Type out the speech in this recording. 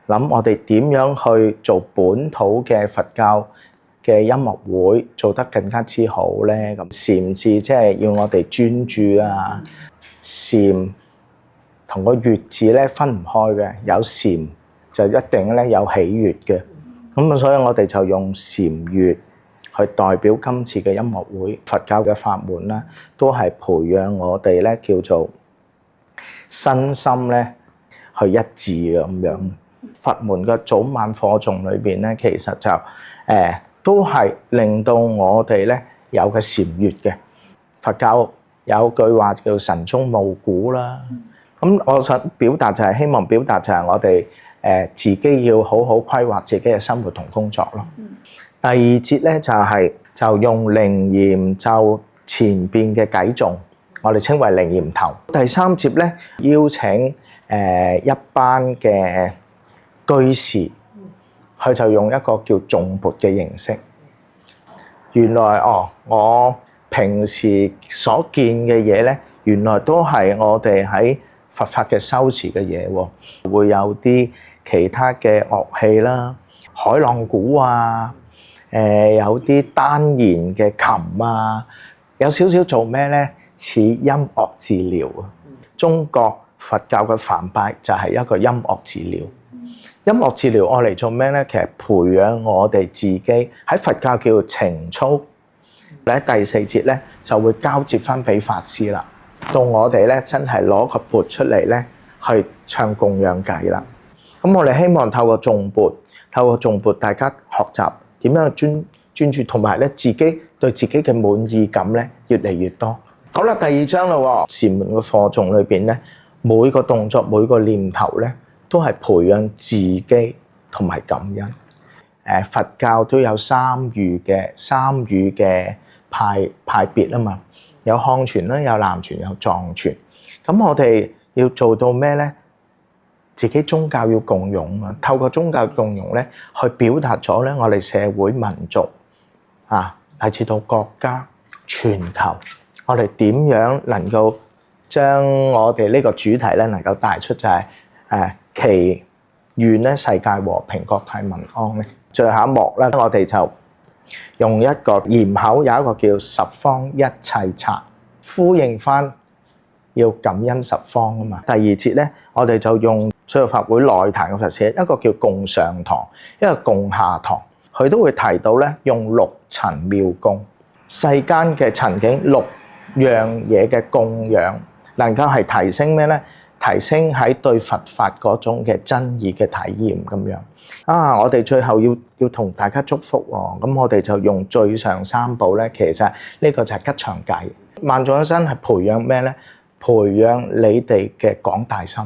諗我哋點樣去做本土嘅佛教嘅音樂會做得更加之好咧？咁禪字即係要我哋專注啊，禪同個悅字咧分唔開嘅，有禪就一定咧有喜悅嘅。咁啊，所以我哋就用禪悅去代表今次嘅音樂會。佛教嘅法門啦，都係培養我哋咧叫做身心咧去一致嘅咁樣。佛門嘅早晚課誦裏邊咧，其實就都係令到我哋咧有個禪悅嘅。佛教有句話叫晨鐘暮鼓啦。咁我想表達就係希望表達就係我哋自己要好好規劃自己嘅生活同工作咯。第二節咧就用靈驗就前邊嘅偈頌，我哋稱為靈驗頭。第三節咧邀請一班嘅居士，佢就用一個叫頌缽嘅形式。原來我平時所見嘅嘢咧，原來都係我哋喺佛法嘅修持嘅嘢喎。會有啲其他嘅樂器啦，海浪鼓啊，有啲單弦嘅琴啊，有少少做咩咧？似音樂治療啊！中國佛教嘅梵唄就係一個音樂治療。音樂治療我嚟做咩咧？其實培養我哋自己喺佛教叫情操。喺第四節咧就會交接翻俾法師啦。到我哋咧真係攞個缽出嚟咧去唱供養偈啦。咁我哋希望透過頌缽，大家學習點樣去專注，同埋咧自己對自己嘅滿意感咧越嚟越多。好啦，第二章啦喎，禪門嘅課誦裏邊咧，每個動作每個念頭咧都係培養自己同埋感恩。佛教都有三語嘅派別啊嘛，有漢傳啦，有南傳，有藏傳。咁我哋要做到咩咧？自己宗教要共融啊，透過宗教共融咧，去表達咗咧我哋社會民族乃至到國家全球，我哋點樣能夠將我哋呢個主題咧能夠帶出，就係祈願咧世界和平國泰民安咧。最後一幕咧，我哋就用一個嚴口，有一個叫十方一切剎，呼應翻要感恩十方啊嘛。第二節咧，我哋就用所有法會內壇嘅佛社，一個叫共上堂，一個共下堂，佢都會提到咧用六塵妙供，世間嘅塵境六樣嘢嘅供養，能夠係提升咩咧？提升喺對佛法嗰種嘅真義嘅體驗咁樣。我哋最後要同大家祝福喎。咁我哋就用最上三寶咧，其實呢個就係吉祥偈。萬眾一生係培養咩咧？培養你哋嘅廣大心。